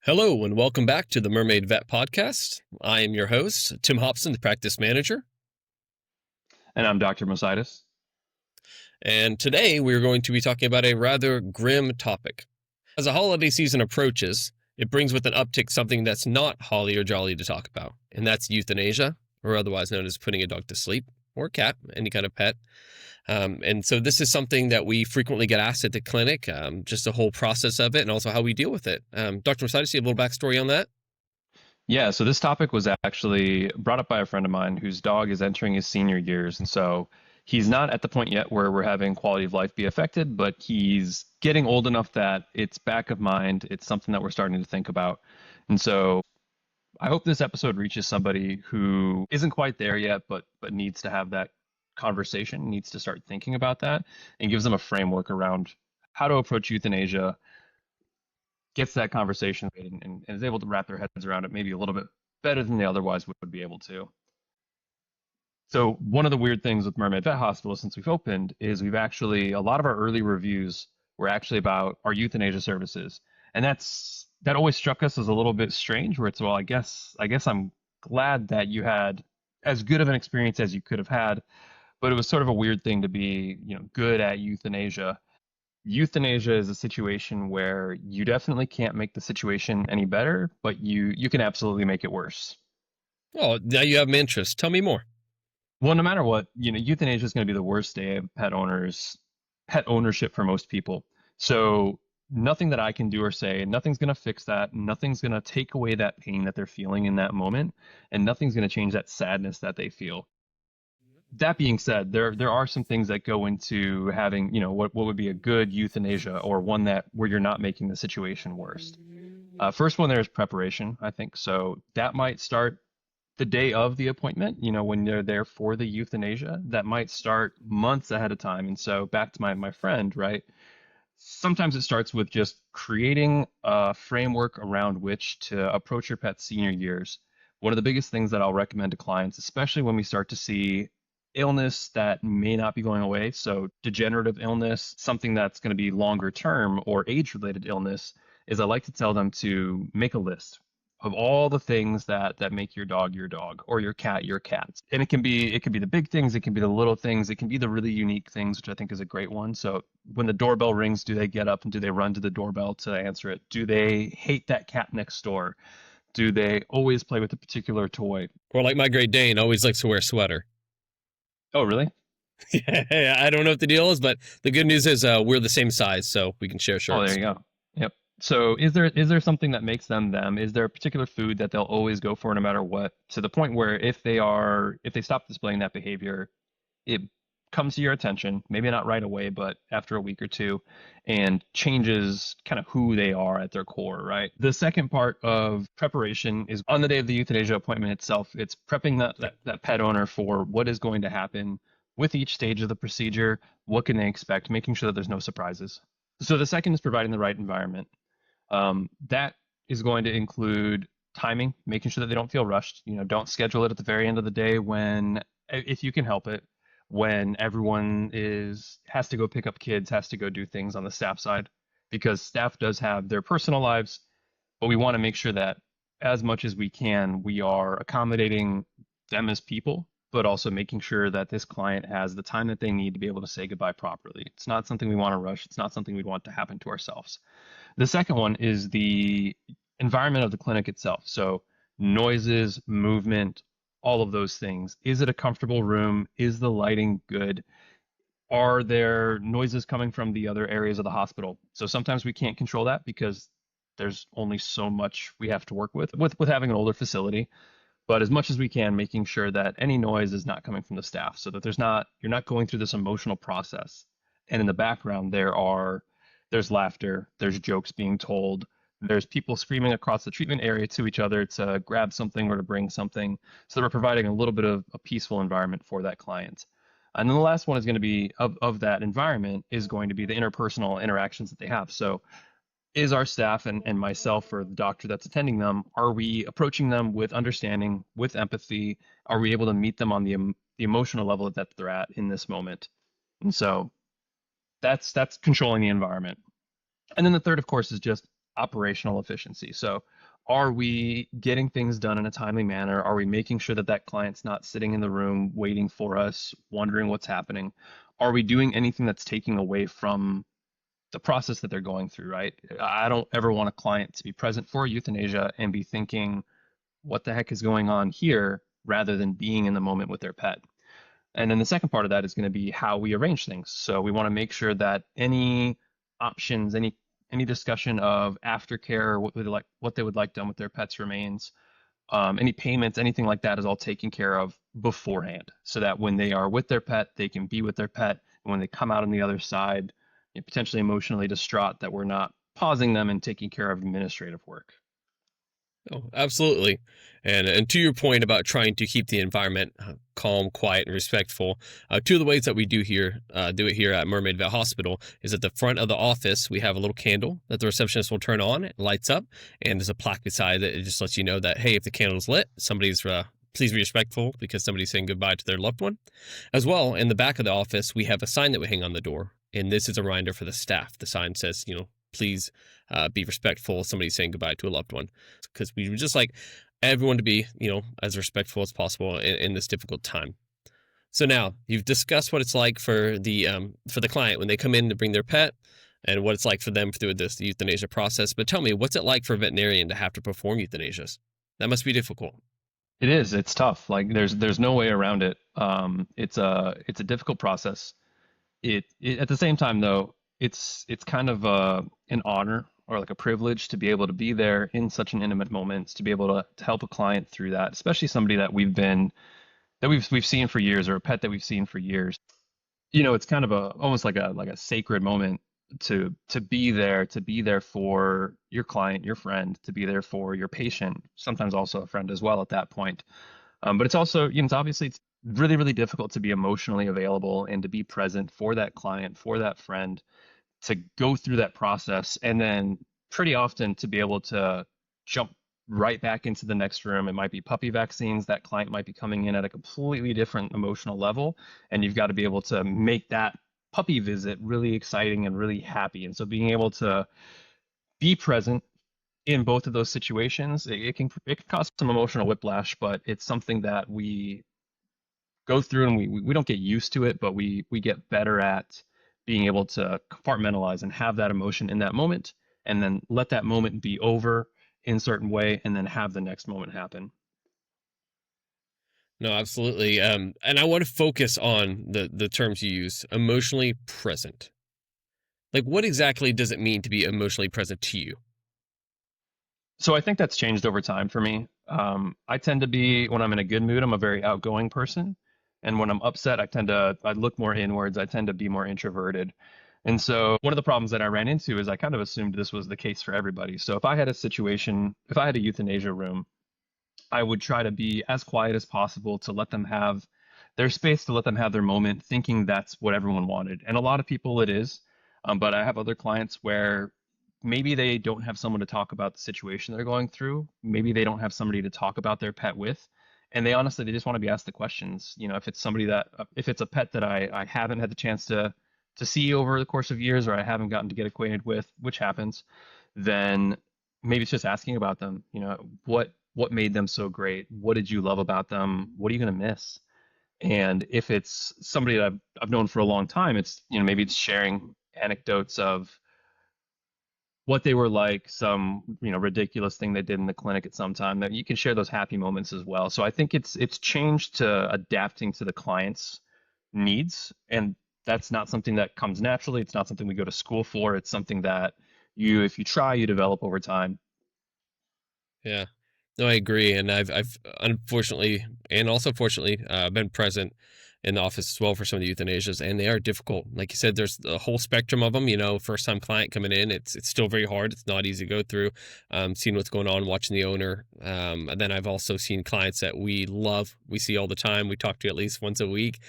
Hello, and welcome back to the Mermaid Vet Podcast. I am your host, Tim Hobson, the practice manager. And I'm Dr. Mosites. And today we're going to be talking about a rather grim topic. As the holiday season approaches, it brings with an uptick something that's not holly or jolly to talk about, and that's euthanasia, or otherwise known as putting a dog to sleep, or cat, any kind of pet. And so this is something that we frequently get asked at the clinic, just the whole process of it and also how we deal with it. Dr. Mosites, you have a little backstory on that? Yeah, so this topic was actually brought up by a friend of mine whose dog is entering his senior years. And so he's not at the point yet where we're having quality of life be affected, but he's getting old enough that it's back of mind. It's something that we're starting to think about. And so I hope this episode reaches somebody who isn't quite there yet, but needs to have that conversation, needs to start thinking about that, and gives them a framework around how to approach euthanasia, gets that conversation and is able to wrap their heads around it maybe a little bit better than they otherwise would be able to. So one of the weird things with Mermaid Vet Hospital since we've opened is a lot of our early reviews were actually about our euthanasia services. And that always struck us as a little bit strange, where it's, well, I guess I'm glad that you had as good of an experience as you could have had, but it was sort of a weird thing to be, good at euthanasia. Euthanasia is a situation where you definitely can't make the situation any better, but you can absolutely make it worse. Oh, now you have my interest. Tell me more. Well, no matter what, euthanasia is going to be the worst day of pet ownership for most people. So nothing that I can do or say, nothing's going to fix that. Nothing's going to take away that pain that they're feeling in that moment, and nothing's going to change that sadness that they feel. That being said, there are some things that go into having, what would be a good euthanasia, or one where you're not making the situation worse. First one there is preparation, I think. So that might start the day of the appointment, when they're there for the euthanasia. That might start months ahead of time. And so back to my friend, right? Sometimes it starts with just creating a framework around which to approach your pet's senior years. One of the biggest things that I'll recommend to clients, especially when we start to see illness that may not be going away, so degenerative illness, something that's going to be longer term, or age-related illness, is I like to tell them to make a list of all the things that make your dog, or your cat, your cat. And it can be the big things, it can be the little things, it can be the really unique things, which I think is a great one. So when the doorbell rings, do they get up and do they run to the doorbell to answer it? Do they hate that cat next door? Do they always play with a particular toy? Or like my Great Dane always likes to wear a sweater. Oh, really? Yeah, I don't know what the deal is, but the good news is we're the same size, so we can share shirts. Oh, there you go. Yep. So is there something that makes them them? Is there a particular food that they'll always go for no matter what? To the point where if they stop displaying that behavior, it comes to your attention, maybe not right away, but after a week or two, and changes kind of who they are at their core, right? The second part of preparation is on the day of the euthanasia appointment itself. It's prepping that pet owner for what is going to happen with each stage of the procedure. What can they expect? Making sure that there's no surprises. So the second is providing the right environment. That is going to include timing, making sure that they don't feel rushed. Don't schedule it at the very end of the day if you can help it, when everyone has to go pick up kids, has to go do things on the staff side, because staff does have their personal lives, but we want to make sure that as much as we can, we are accommodating them as people, but also making sure that this client has the time that they need to be able to say goodbye properly. It's not something we want to rush. It's not something we'd want to happen to ourselves. The second one is the environment of the clinic itself. So noises, movement, all of those things. Is it a comfortable room? Is the lighting good? Are there noises coming from the other areas of the hospital? So sometimes we can't control that because there's only so much we have to work with having an older facility. But as much as we can, making sure that any noise is not coming from the staff, so that you're not going through this emotional process. And in the background, there's laughter, there's jokes being told, there's people screaming across the treatment area to each other to grab something or to bring something. So we're providing a little bit of a peaceful environment for that client. And then the last one is going to be of that environment is going to be the interpersonal interactions that they have. So is our staff and myself, or the doctor that's attending them, are we approaching them with understanding, with empathy? Are we able to meet them on the emotional level that they're at in this moment? And so that's controlling the environment. And then the third, of course, is just operational efficiency. So, are we getting things done in a timely manner? Are we making sure that that client's not sitting in the room waiting for us, wondering what's happening? Are we doing anything that's taking away from the process that they're going through, right? I don't ever want a client to be present for euthanasia and be thinking, what the heck is going on here, rather than being in the moment with their pet. And then the second part of that is going to be how we arrange things. So we want to make sure that any options, any discussion of aftercare, what they would like done with their pets remains, any payments, anything like that is all taken care of beforehand, so that when they are with their pet, they can be with their pet. And when they come out on the other side, potentially emotionally distraught, that we're not pausing them and taking care of administrative work. Oh, absolutely. And to your point about trying to keep the environment calm, quiet, and respectful, two of the ways that we do it here at Mermaid Vet Hospital is at the front of the office. We have a little candle that the receptionist will turn on. It lights up, and there's a plaque beside it. It just lets you know that, hey, if the candle's lit, somebody's please be respectful because somebody's saying goodbye to their loved one. As well, in the back of the office, we have a sign that we hang on the door, and this is a reminder for the staff. The sign says, please be respectful. Somebody's saying goodbye to a loved one, because we would just like everyone to be, as respectful as possible in this difficult time. So now you've discussed what it's like for the client when they come in to bring their pet, and what it's like for them through this euthanasia process. But tell me, what's it like for a veterinarian to have to perform euthanasias? That must be difficult. It is. It's tough. Like there's no way around it. It's a difficult process. It at the same time though, it's kind of an honor or like a privilege to be able to be there in such an intimate moment, to be able to help a client through that, especially somebody that we've seen for years, or a pet that we've seen for years. It's kind of almost like a sacred moment to be there for your client, your friend, to be there for your patient, sometimes also a friend as well at that point. But it's also, it's really, really difficult to be emotionally available and to be present for that client, for that friend, to go through that process, and then pretty often to be able to jump right back into the next room. It might be puppy vaccines. That client might be coming in at a completely different emotional level, and you've got to be able to make that puppy visit really exciting and really happy. And so being able to be present in both of those situations, it can cause some emotional whiplash, but it's something that we go through, and we don't get used to it, but we get better at being able to compartmentalize and have that emotion in that moment, and then let that moment be over in a certain way, and then have the next moment happen. No, absolutely. And I want to focus on the terms you use, emotionally present. Like, what exactly does it mean to be emotionally present to you? So I think that's changed over time for me. I tend to be, when I'm in a good mood, I'm a very outgoing person. And when I'm upset, I look more inwards. I tend to be more introverted. And so one of the problems that I ran into is I kind of assumed this was the case for everybody. So if I had a euthanasia room, I would try to be as quiet as possible to let them have their space, to let them have their moment, thinking that's what everyone wanted. And a lot of people it is. But I have other clients where maybe they don't have someone to talk about the situation they're going through. Maybe they don't have somebody to talk about their pet with. And they just want to be asked the questions. If it's a pet that I haven't had the chance to see over the course of years, or I haven't gotten to get acquainted with, which happens, then maybe it's just asking about them. What made them so great? What did you love about them? What are you going to miss? And if it's somebody that I've known for a long time, it's, maybe it's sharing anecdotes of what they were like, some, ridiculous thing they did in the clinic at some time, that you can share those happy moments as well. So I think it's changed to adapting to the client's needs. And that's not something that comes naturally. It's not something we go to school for. It's something that if you try, you develop over time. Yeah. No, I agree, and I've unfortunately and also fortunately been present in the office as well for some of the euthanasias, and they are difficult. Like you said, there's a whole spectrum of them. First time client coming in, it's still very hard. It's not easy to go through. Seeing what's going on, watching the owner, and then I've also seen clients that we love, we see all the time, we talk to at least once a week,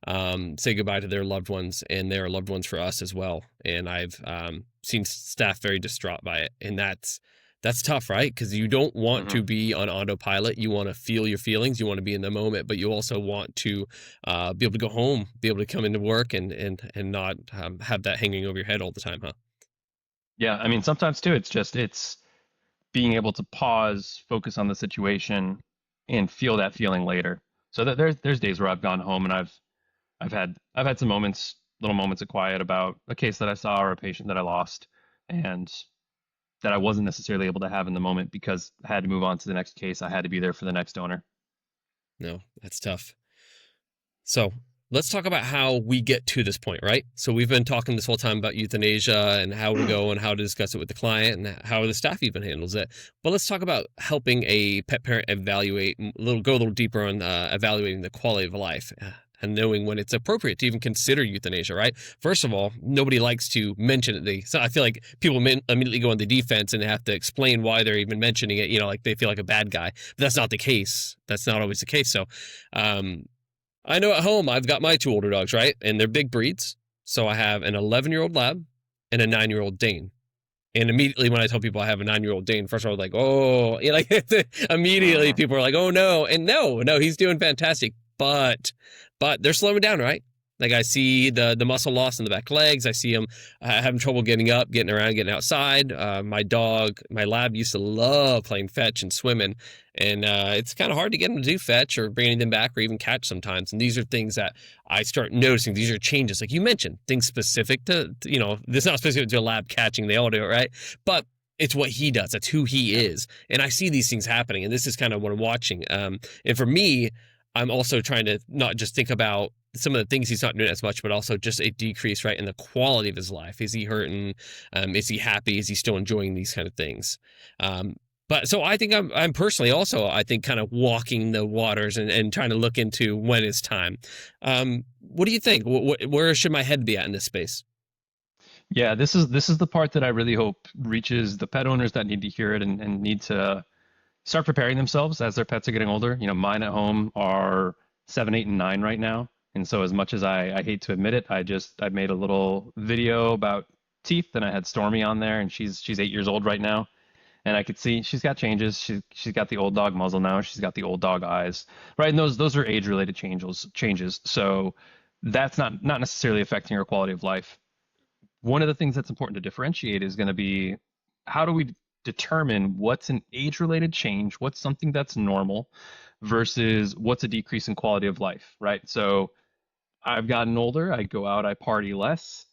say goodbye to their loved ones, and their loved ones for us as well. And I've seen staff very distraught by it, and that's tough, right? Because you don't want Hmm. to be on autopilot. You want to feel your feelings. You want to be in the moment, but you also want to be able to go home, be able to come into work, and not have that hanging over your head all the time, huh? Yeah, I mean, sometimes too, it's being able to pause, focus on the situation, and feel that feeling later. So that there's days where I've gone home and I've had some moments, little moments of quiet about a case that I saw or a patient that I lost, and that I wasn't necessarily able to have in the moment because I had to move on to the next case. I had to be there for the next owner. No, that's tough. So let's talk about how we get to this point, right? So we've been talking this whole time about euthanasia and how to go and how to discuss it with the client and how the staff even handles it. But let's talk about helping a pet parent evaluate, go a little deeper on evaluating the quality of life. And knowing when it's appropriate to even consider euthanasia, right? First of all, nobody likes to mention it. So I feel like people immediately go on the defense and they have to explain why they're even mentioning it. Like they feel like a bad guy. But that's not the case. That's not always the case. So, um, I know at home I've got my two older dogs, right? And they're big breeds. So I have an 11-year-old lab and a 9-year-old Dane. And immediately when I tell people I have a 9-year-old Dane, first of all, like, oh, like immediately Hmm. people are like, oh no. And no, he's doing fantastic. But they're slowing down, right? Like I see the muscle loss in the back legs. I see him having trouble getting up, getting around, getting outside. My lab used to love playing fetch and swimming, and it's kind of hard to get him to do fetch or bring anything back or even catch sometimes. And these are things that I start noticing. These are changes, like you mentioned, things specific to this is not specific to a lab catching. They all do it, right? But it's what he does. That's who he Yeah. is. And I see these things happening, and this is kind of what I'm watching. And for me, I'm also trying to not just think about some of the things he's not doing as much, but also just a decrease, right, in the quality of his life. Is he hurting? Is he happy? Is he still enjoying these kind of things? But so I think I'm personally also, I think, kind of walking the waters and trying to look into when it's time. What do you think? Where should my head be at in this space? Yeah, this is the part that I really hope reaches the pet owners that need to hear it and need to start preparing themselves as their pets are getting older. Mine at home are 7, 8, and 9 right now. And so as much as I hate to admit it, I made a little video about teeth and I had Stormy on there and she's 8 years old right now. And I could see she's got changes. She's got the old dog muzzle now. She's got the old dog eyes, right? And those are age related changes. So that's not necessarily affecting her quality of life. One of the things that's important to differentiate is going to be how do we determine what's an age related change, what's something that's normal versus what's a decrease in quality of life, right? So I've gotten older, I go out, I party less.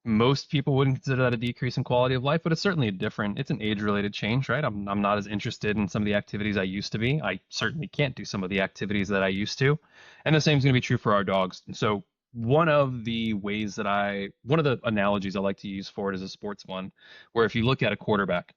Most people wouldn't consider that a decrease in quality of life, but it's certainly it's an age related change, right? I'm not as interested in some of the activities I used to be. I certainly can't do some of the activities that I used to. And the same is going to be true for our dogs. So one of the analogies I like to use for it is a sports one, where if you look at a quarterback,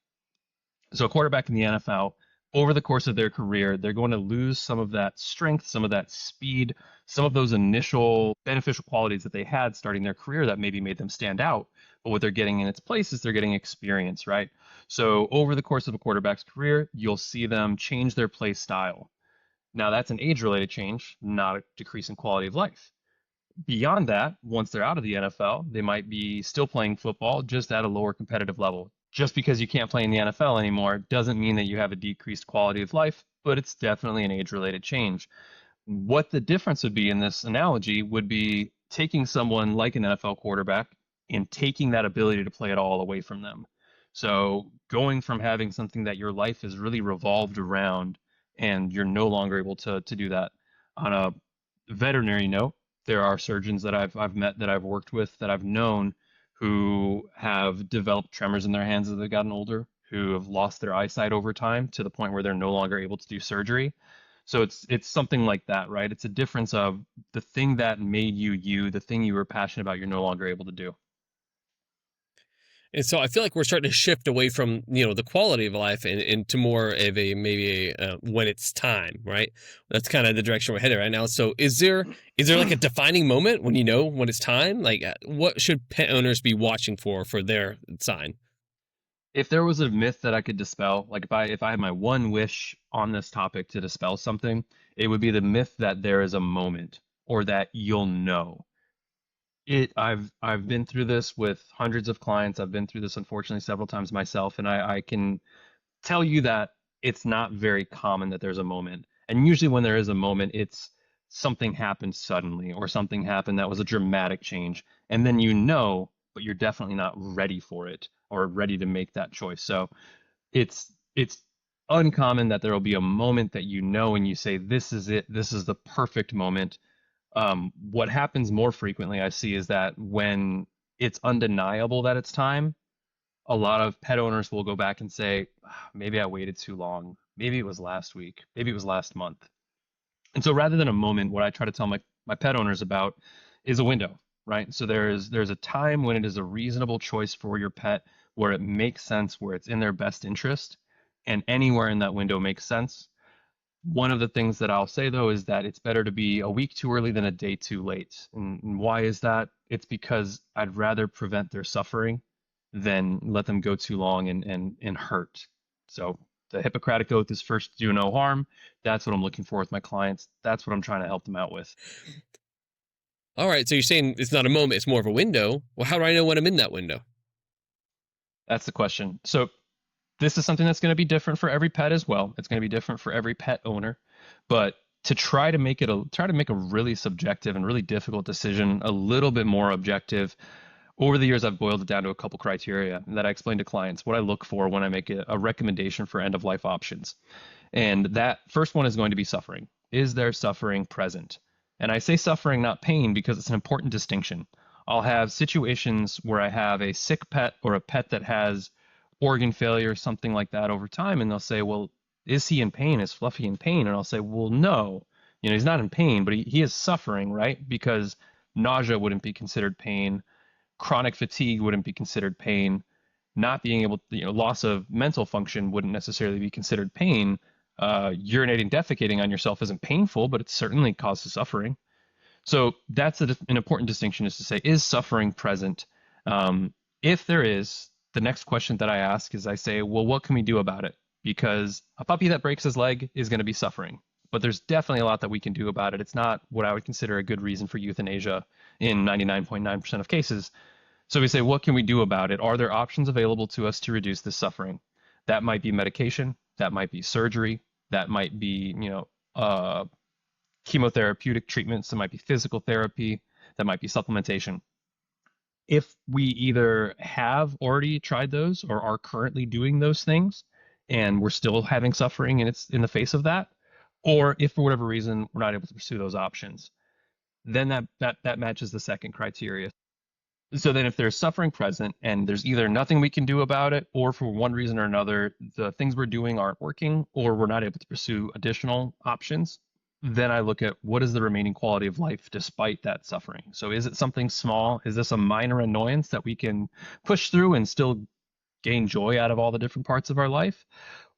so a quarterback in the NFL, over the course of their career, they're going to lose some of that strength, some of that speed, some of those initial beneficial qualities that they had starting their career that maybe made them stand out. But what they're getting in its place is they're getting experience, right? So over the course of a quarterback's career, you'll see them change their play style. Now that's an age-related change, not a decrease in quality of life. Beyond that, once they're out of the NFL, they might be still playing football just at a lower competitive level. Just because you can't play in the NFL anymore doesn't mean that you have a decreased quality of life, but it's definitely an age related change. What the difference would be in this analogy would be taking someone like an NFL quarterback and taking that ability to play it all away from them. So going from having something that your life is really revolved around and you're no longer able to do that. On a veterinary note, there are surgeons that I've met, that I've worked with, that I've known, who have developed tremors in their hands as they've gotten older, who have lost their eyesight over time to the point where they're no longer able to do surgery. So it's something like that, right? It's a difference of the thing that made you you, the thing you were passionate about, you're no longer able to do. And so I feel like we're starting to shift away from the quality of life and into more of a maybe when it's time, right? That's kind of the direction we're headed right now. So is there like a defining moment when you know when it's time? Like what should pet owners be watching for their sign? If there was a myth that I could dispel, like if I had my one wish on this topic to dispel something, it would be the myth that there is a moment or that you'll know. I've been through this with hundreds of clients. I've been through this unfortunately several times myself, and I can tell you that it's not very common that there's a moment. And usually when there is a moment, it's something happened suddenly or something happened that was a dramatic change. And then you know, but you're definitely not ready for it or ready to make that choice. So it's uncommon that there will be a moment that you know and you say, this is it, this is the perfect moment. What happens more frequently I see is that when it's undeniable that it's time, a lot of pet owners will go back and say, "Ah, maybe I waited too long. Maybe it was last week. Maybe it was last month." And so rather than a moment, what I try to tell my pet owners about is a window, right? So there's a time when it is a reasonable choice for your pet, where it makes sense, where it's in their best interest, and anywhere in that window makes sense. One of the things that I'll say though is that it's better to be a week too early than a day too late. And why is that? It's because I'd rather prevent their suffering than let them go too long and hurt. So the Hippocratic Oath is first do no harm. That's what I'm looking for with my clients. That's what I'm trying to help them out with. All right, so you're saying it's not a moment, it's more of a window. Well, how do I know when I'm in that window? That's the question. So this is something that's going to be different for every pet as well. It's going to be different for every pet owner, but to try to make a really subjective and really difficult decision a little bit more objective. Over the years, I've boiled it down to a couple criteria that I explain to clients what I look for when I make a recommendation for end of life options. And that first one is going to be suffering. Is there suffering present? And I say suffering, not pain, because it's an important distinction. I'll have situations where I have a sick pet or a pet that has organ failure, something like that over time, and they'll say, well, is he in pain? Is Fluffy in pain? And I'll say, well, no, he's not in pain, but he is suffering, right? Because nausea wouldn't be considered pain, chronic fatigue wouldn't be considered pain, not being able to, loss of mental function wouldn't necessarily be considered pain. Urinating, defecating on yourself isn't painful, but it certainly causes suffering. So that's an important distinction, is to say, is suffering present? If there is, the next question that I ask is, I say, well, what can we do about it? Because a puppy that breaks his leg is going to be suffering, but there's definitely a lot that we can do about it. It's not what I would consider a good reason for euthanasia in 99.9% of cases. So we say, what can we do about it? Are there options available to us to reduce this suffering? That might be medication, that might be surgery, that might be, chemotherapeutic treatments, that might be physical therapy, that might be supplementation. If we either have already tried those or are currently doing those things and we're still having suffering and it's in the face of that, or if for whatever reason we're not able to pursue those options, then that matches the second criteria. So then if there's suffering present and there's either nothing we can do about it, or for one reason or another, the things we're doing aren't working, or we're not able to pursue additional options, then I look at what is the remaining quality of life despite that suffering. So is it something small? Is this a minor annoyance that we can push through and still gain joy out of all the different parts of our life?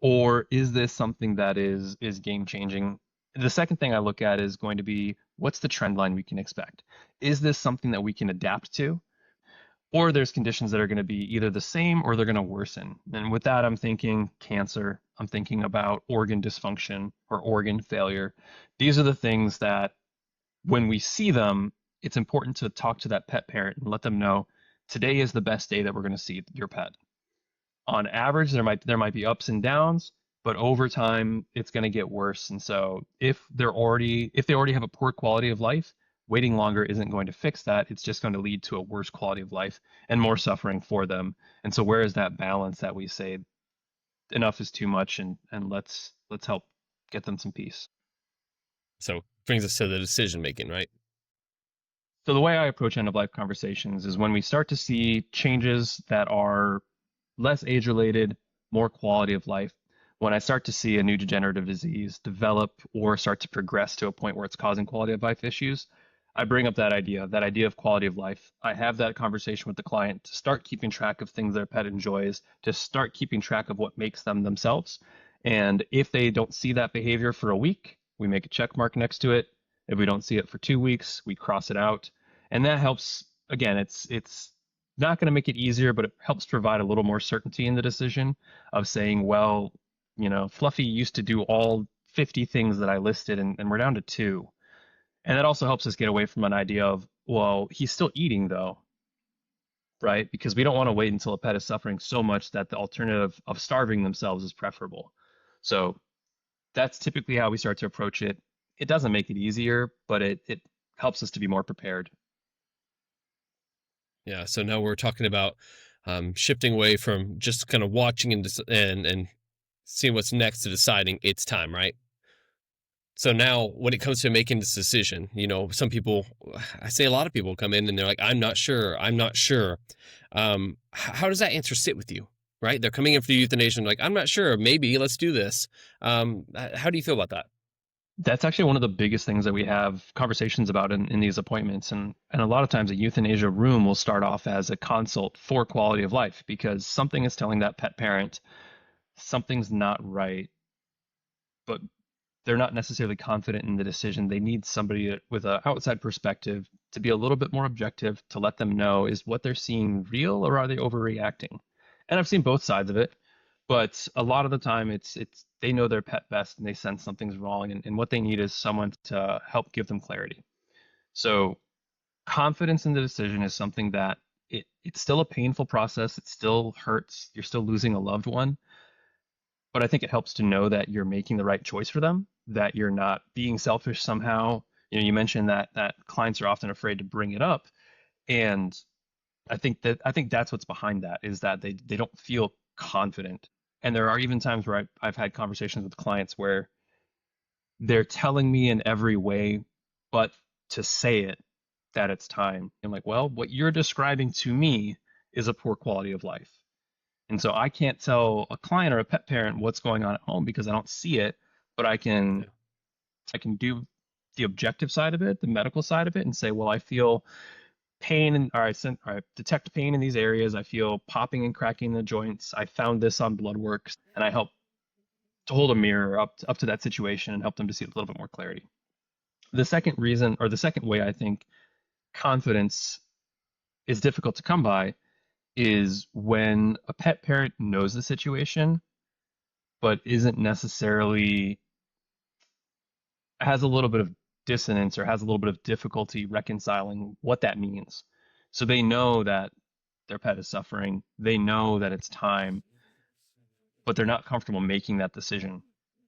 Or is this something that is game changing? The second thing I look at is going to be, what's the trend line we can expect? Is this something that we can adapt to? Or there's conditions that are going to be either the same or they're going to worsen. And with that, I'm thinking cancer. I'm thinking about organ dysfunction or organ failure. These are the things that when we see them, it's important to talk to that pet parent and let them know today is the best day that we're going to see your pet. On average, there might be ups and downs, but over time, it's going to get worse. And so if they already have a poor quality of life, waiting longer isn't going to fix that. It's just going to lead to a worse quality of life and more suffering for them. And so where is that balance that we say enough is too much and let's help get them some peace? So brings us to the decision making, right? So the way I approach end of life conversations is when we start to see changes that are less age related, more quality of life. When I start to see a new degenerative disease develop or start to progress to a point where it's causing quality of life issues, I bring up that idea of quality of life. I have that conversation with the client to start keeping track of things their pet enjoys, to start keeping track of what makes them themselves. And if they don't see that behavior for a week, we make a check mark next to it. If we don't see it for 2 weeks, we cross it out. And that helps. Again, it's not going to make it easier, but it helps provide a little more certainty in the decision of saying, well, Fluffy used to do all 50 things that I listed, and we're down to two. And that also helps us get away from an idea of, well, he's still eating though, right? Because we don't want to wait until a pet is suffering so much that the alternative of starving themselves is preferable. So that's typically how we start to approach it. It doesn't make it easier, but it helps us to be more prepared. Yeah. So now we're talking about shifting away from just kind of watching and seeing what's next to deciding it's time, right? So now when it comes to making this decision, some people, I say a lot of people come in and they're like, I'm not sure. I'm not sure. How does that answer sit with you? Right? They're coming in for the euthanasia, and like, I'm not sure. Maybe let's do this. How do you feel about that? That's actually one of the biggest things that we have conversations about in these appointments. And a lot of times a euthanasia room will start off as a consult for quality of life because something is telling that pet parent something's not right, but they're not necessarily confident in the decision. They need somebody with an outside perspective to be a little bit more objective to let them know, is what they're seeing real or are they overreacting? And I've seen both sides of it, but a lot of the time it's they know their pet best and they sense something's wrong, and what they need is someone to help give them clarity. So confidence in the decision is something that it's still a painful process. It still hurts. You're still losing a loved one, but I think it helps to know that you're making the right choice for them, that you're not being selfish somehow. You mentioned that clients are often afraid to bring it up, and I think that's what's behind that, is that they don't feel confident. And there are even times where I've had conversations with clients where they're telling me in every way, but to say it, that it's time. I'm like, well, what you're describing to me is a poor quality of life. And so I can't tell a client or a pet parent what's going on at home because I don't see it, but Yeah. I can do the objective side of it, the medical side of it, and say, well, I feel pain and or I detect pain in these areas. I feel popping and cracking in the joints. I found this on blood work, and I help to hold a mirror up to that situation and help them to see a little bit more clarity. The second reason, or the second way I think confidence is difficult to come by, is when a pet parent knows the situation but isn't necessarily, has a little bit of dissonance or has a little bit of difficulty reconciling what that means. So they know that their pet is suffering, they know that it's time, but they're not comfortable making that decision.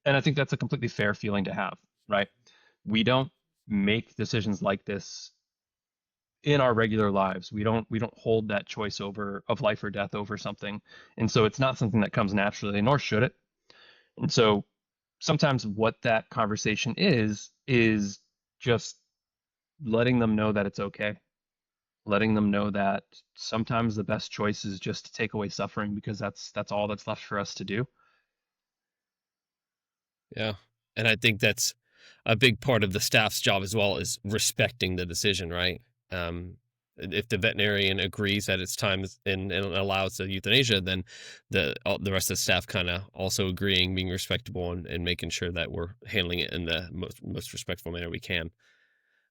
And I think that's a completely fair feeling to have, right? We don't make decisions like this in our regular lives. We don't hold that choice over of life or death over something. And so it's not something that comes naturally, nor should it. And so sometimes what that conversation is just letting them know that it's okay, letting them know that sometimes the best choice is just to take away suffering because that's all that's left for us to do. Yeah. And I think that's a big part of the staff's job as well, is respecting the decision, right? If the veterinarian agrees that it's time and allows the euthanasia, then the rest of the staff kind of also agreeing, being respectable, and making sure that we're handling it in the most respectful manner we can.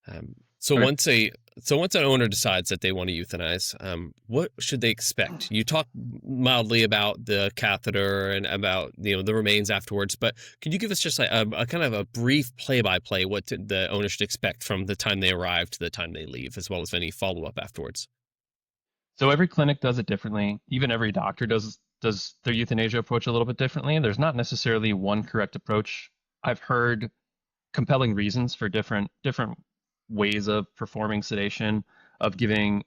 Um, so Okay. once an owner decides that they want to euthanize, what should they expect? You talk mildly about the catheter and about the remains afterwards, but could you give us just like a kind of a brief play-by-play the owner should expect from the time they arrive to the time they leave, as well as any follow-up afterwards? So every clinic does it differently. Even every doctor does their euthanasia approach a little bit differently. There's not necessarily one correct approach. I've heard compelling reasons for different ways of performing sedation, of giving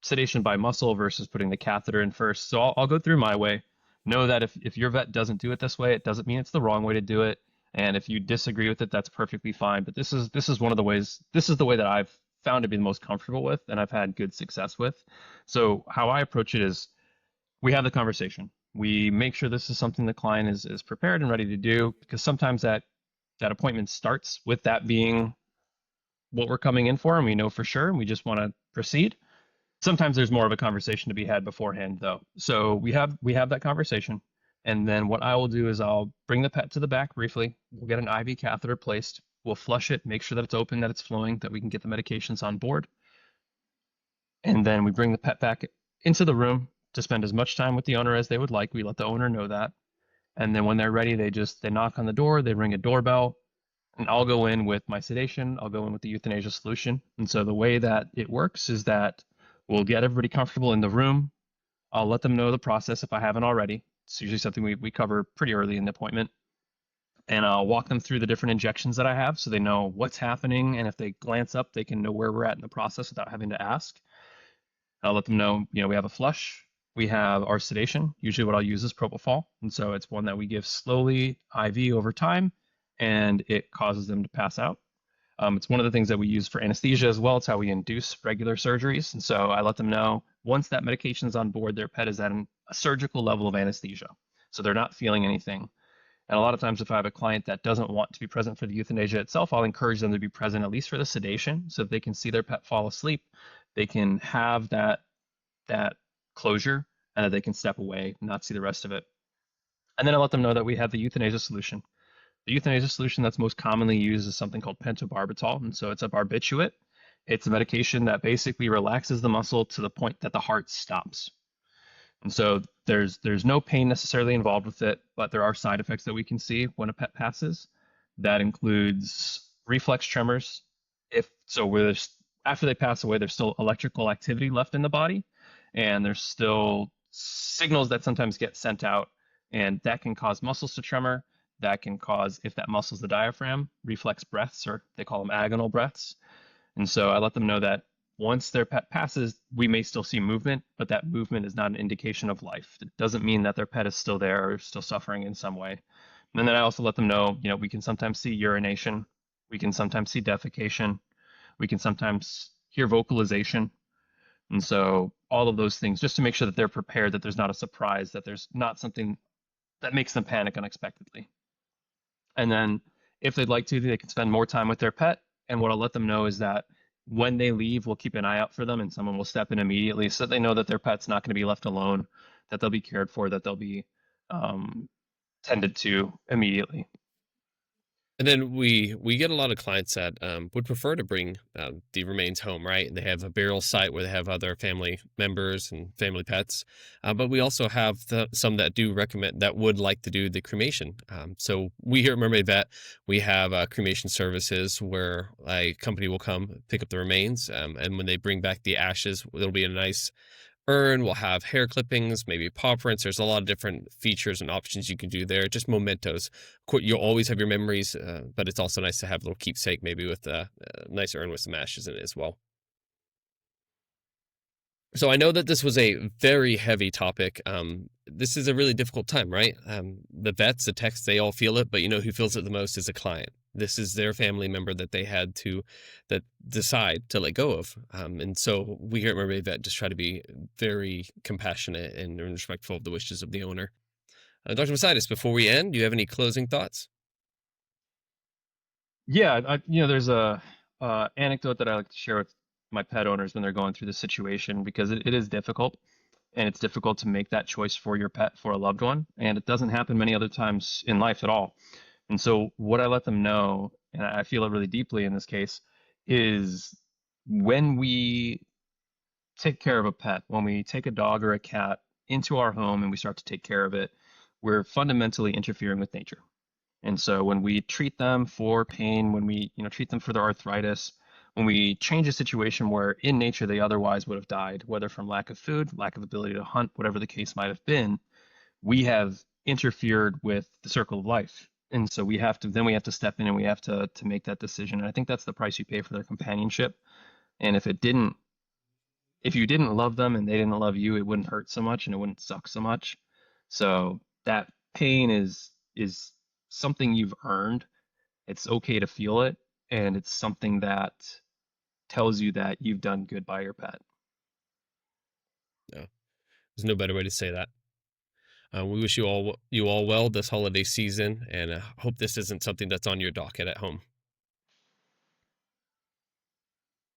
sedation by muscle versus putting the catheter in first. So I'll go through my way. Know that if your vet doesn't do it this way, it doesn't mean it's the wrong way to do it. And if you disagree with it, that's perfectly fine. But this is one of the ways. This is the way that I've found to be the most comfortable with, and I've had good success with. So how I approach it is, we have the conversation. We make sure this is something the client is prepared and ready to do, because sometimes that appointment starts with that being what we're coming in for, and we know for sure, and we just want to proceed. Sometimes there's more of a conversation to be had beforehand, though. So we have that conversation, and then what I will do is I'll bring the pet to the back briefly. We'll get an IV catheter placed. We'll flush it, make sure that it's open, that it's flowing, that we can get the medications on board, and then we bring the pet back into the room to spend as much time with the owner as they would like. We let the owner know that, and then when they're ready, they knock on the door, they ring a doorbell, and I'll go in with my sedation. I'll go in with the euthanasia solution. And so the way that it works is that we'll get everybody comfortable in the room. I'll let them know the process if I haven't already. It's usually something we cover pretty early in the appointment. And I'll walk them through the different injections that I have so they know what's happening. And if they glance up, they can know where we're at in the process without having to ask. I'll let them know, we have a flush, we have our sedation. Usually, what I'll use is propofol, and so it's one that we give slowly IV over time, and it causes them to pass out. It's one of the things that we use for anesthesia as well. It's how we induce regular surgeries, and so I let them know once that medication is on board, their pet is at a surgical level of anesthesia, so they're not feeling anything. And a lot of times, if I have a client that doesn't want to be present for the euthanasia itself, I'll encourage them to be present at least for the sedation, so that they can see their pet fall asleep. They can have that closure, and that they can step away and not see the rest of it. And then I let them know that we have the euthanasia solution. The euthanasia solution that's most commonly used is something called pentobarbital, and so it's a barbiturate. It's a medication that basically relaxes the muscle to the point that the heart stops. And so there's no pain necessarily involved with it, but there are side effects that we can see when a pet passes. That includes reflex tremors. If so, where there's after they pass away, there's still electrical activity left in the body, and there's still signals that sometimes get sent out, and that can cause muscles to tremor. That can cause, if that muscle's the diaphragm, reflex breaths, or they call them agonal breaths. And so I let them know that once their pet passes, we may still see movement, but that movement is not an indication of life. It doesn't mean that their pet is still there or still suffering in some way. And then I also let them know, we can sometimes see urination, we can sometimes see defecation, we can sometimes hear vocalization. And so all of those things, just to make sure that they're prepared, that there's not a surprise, that there's not something that makes them panic unexpectedly. And then if they'd like to, they can spend more time with their pet. And what I'll let them know is that when they leave, we'll keep an eye out for them, and someone will step in immediately so that they know that their pet's not going to be left alone, that they'll be cared for, that they'll be tended to immediately. And then we get a lot of clients that would prefer to bring the remains home, right? And they have a burial site where they have other family members and family pets. But we also have some that do recommend that would like to do the cremation. So we here at Mermaid Vet, we have cremation services where a company will come pick up the remains, and when they bring back the ashes, it'll be a nice urn. We'll have hair clippings, maybe paw prints. There's a lot of different features and options you can do there. Just mementos. You'll always have your memories, but it's also nice to have a little keepsake, maybe with a nice urn with some ashes in it as well. So I know that this was a very heavy topic. This is a really difficult time, right? The vets, the techs, they all feel it, but you know who feels it the most is a client. This is their family member that they had to that decide to let go of. And so we here at Mermaid Vet just try to be very compassionate and respectful of the wishes of the owner. Dr. Mosites, before we end, do you have any closing thoughts? Yeah, there's a anecdote that I like to share with my pet owners when they're going through this situation, because it is difficult, and it's difficult to make that choice for your pet, for a loved one, and it doesn't happen many other times in life at all. And so what I let them know, and I feel it really deeply in this case, is when we take care of a pet, when we take a dog or a cat into our home and we start to take care of it, we're fundamentally interfering with nature. And so when we treat them for pain, when we, treat them for their arthritis, when we change a situation where in nature they otherwise would have died, whether from lack of food, lack of ability to hunt, whatever the case might have been, we have interfered with the circle of life. And so we have to step in, and we have to make that decision. And I think that's the price you pay for their companionship. And if you didn't love them and they didn't love you, it wouldn't hurt so much and it wouldn't suck so much. So that pain is something you've earned. It's okay to feel it, and it's something that tells you that you've done good by your pet. No, there's no better way to say that. We wish you all well this holiday season, and hope this isn't something that's on your docket at home.